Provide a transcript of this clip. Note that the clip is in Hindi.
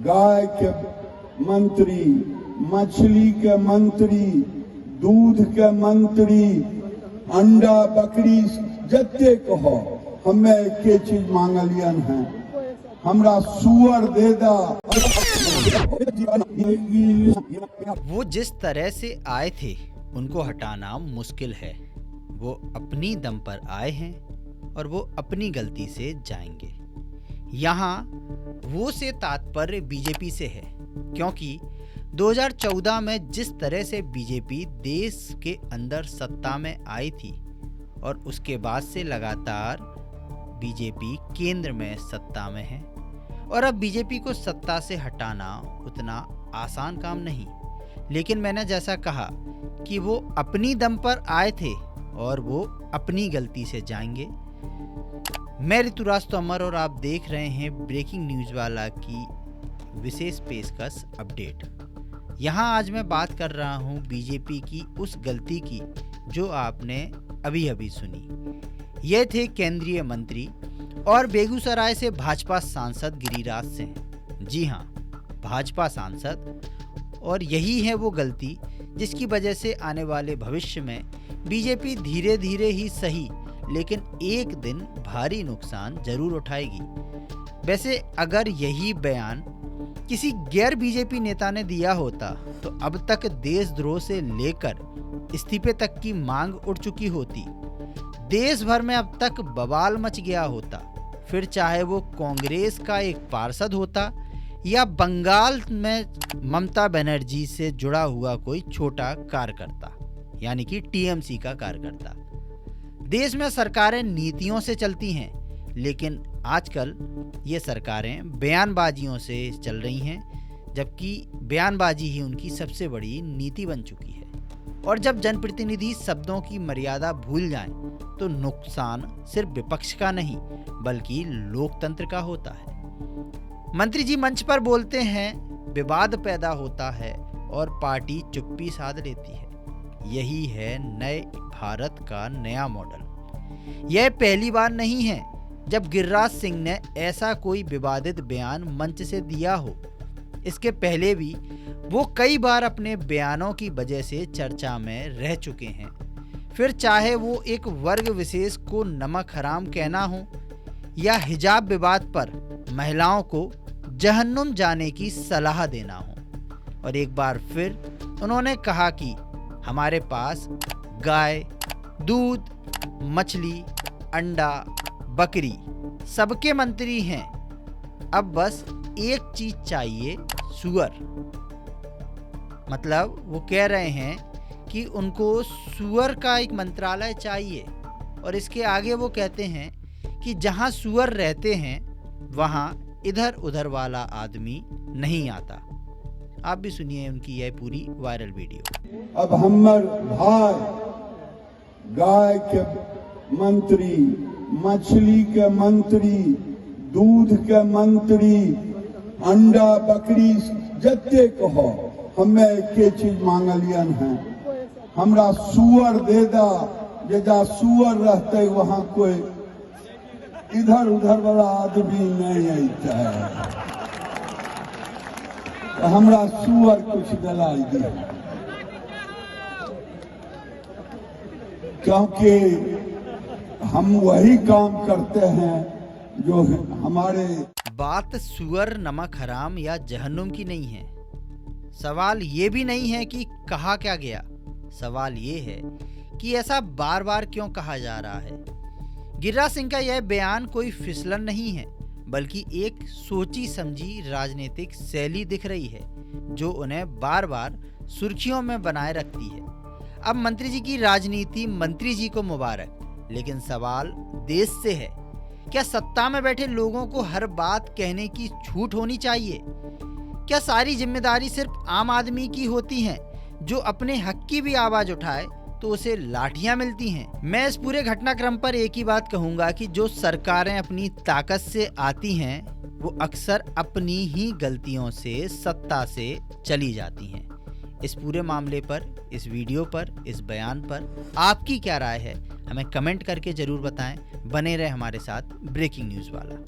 गाय के मंत्री, मछली के मंत्री, दूध के मंत्री, अंडा बकरी जते कहो हमें एक चीज मांगलियन है, हमरा सुअर दे दा। वो जिस तरह से आए थे उनको हटाना मुश्किल है। वो अपनी दम पर आए हैं और वो अपनी गलती से जाएंगे। यहाँ वो से तात्पर्य बीजेपी से है, क्योंकि 2014 में जिस तरह से बीजेपी देश के अंदर सत्ता में आई थी और उसके बाद से लगातार बीजेपी केंद्र में सत्ता में है, और अब बीजेपी को सत्ता से हटाना उतना आसान काम नहीं। लेकिन मैंने जैसा कहा कि वो अपनी दम पर आए थे और वो अपनी गलती से जाएंगे। मैं ऋतुराज तोमर और आप देख रहे हैं ब्रेकिंग न्यूज़ वाला की विशेष पेशकश अपडेट। यहाँ आज मैं बात कर रहा हूँ बीजेपी की उस गलती की जो आपने अभी अभी सुनी। ये थे केंद्रीय मंत्री और बेगूसराय से भाजपा सांसद गिरिराज सिंह। जी हाँ, भाजपा सांसद। और यही है वो गलती जिसकी वजह से आने वाले भविष्य में बीजेपी धीरे धीरे ही सही लेकिन एक दिन भारी नुकसान जरूर उठाएगी। वैसे अगर यही बयान किसी गैर बीजेपी नेता ने दिया होता तो अब तक देशद्रोह से लेकर इस्तीफे तक की मांग उठ चुकी होती। देश भर में अब तक बवाल मच गया होता, फिर चाहे वो कांग्रेस का एक पार्षद होता या बंगाल में ममता बनर्जी से जुड़ा हुआ कोई छोटा कार्यकर्ता, यानी कि टीएमसी का कार्यकर्ता। देश में सरकारें नीतियों से चलती हैं, लेकिन आजकल ये सरकारें बयानबाजियों से चल रही हैं, जबकि बयानबाजी ही उनकी सबसे बड़ी नीति बन चुकी है। और जब जनप्रतिनिधि शब्दों की मर्यादा भूल जाएं, तो नुकसान सिर्फ विपक्ष का नहीं बल्कि लोकतंत्र का होता है। मंत्री जी मंच पर बोलते हैं, विवाद पैदा होता है और पार्टी चुप्पी साध लेती है। यही है नए भारत का नया मॉडल। यह पहली बार नहीं है जब गिरिराज सिंह ने ऐसा कोई विवादित बयान मंच से दिया हो। इसके पहले भी वो कई बार अपने बयानों की वजह से चर्चा में रह चुके हैं। फिर चाहे वो एक वर्ग विशेष को नमक हराम कहना हो या हिजाब विवाद पर महिलाओं को जहन्नुम जाने की सलाह देना हो। और एक बार फिर उन्होंने कहा कि हमारे पास गाय, दूध, मछली, अंडा, बकरी सबके मंत्री हैं, अब बस एक चीज चाहिए, सुअर। मतलब वो कह रहे हैं कि उनको सुअर का एक मंत्रालय चाहिए। और इसके आगे वो कहते हैं कि जहां सुअर रहते हैं वहां इधर उधर वाला आदमी नहीं आता। आप भी सुनिए उनकी यह पूरी वायरल वीडियो। अब हमर भाई गाय के मंत्री, मछली के मंत्री, दूध के मंत्री, अंडा बकरी जते कहो हमें एक चीज मांगलियन है, हमरा सुअर दे दा। जहाँ सुअर रहते वहां कोई इधर उधर वाला आदमी नहीं आता है, तो हमरा सुअर कुछ दिलाई दिया, क्योंकि हम वही काम करते हैं जो हमारे। बात सुअर, नमक हराम या जहन्नुम की नहीं है। सवाल ये भी नहीं है कि कहा क्या गया। सवाल ये है कि ऐसा बार बार क्यों कहा जा रहा है। गिरिराज सिंह का यह बयान कोई फिसलन नहीं है, बल्कि एक सोची समझी राजनीतिक शैली दिख रही है जो उन्हें बार बार सुर्खियों में बनाए रखती है। अब मंत्री जी की राजनीति मंत्री जी को मुबारक, लेकिन सवाल देश से है। क्या सत्ता में बैठे लोगों को हर बात कहने की छूट होनी चाहिए? क्या सारी जिम्मेदारी सिर्फ आम आदमी की होती है? जो अपने हक की भी आवाज उठाए तो उसे लाठियां मिलती हैं। मैं इस पूरे घटनाक्रम पर एक ही बात कहूंगा कि जो सरकारें अपनी ताकत से आती हैं वो अक्सर अपनी ही गलतियों से सत्ता से चली जाती हैं। इस पूरे मामले पर, इस वीडियो पर, इस बयान पर आपकी क्या राय है? हमें कमेंट करके जरूर बताएं। बने रहे हमारे साथ ब्रेकिंग न्यूज़ वाला।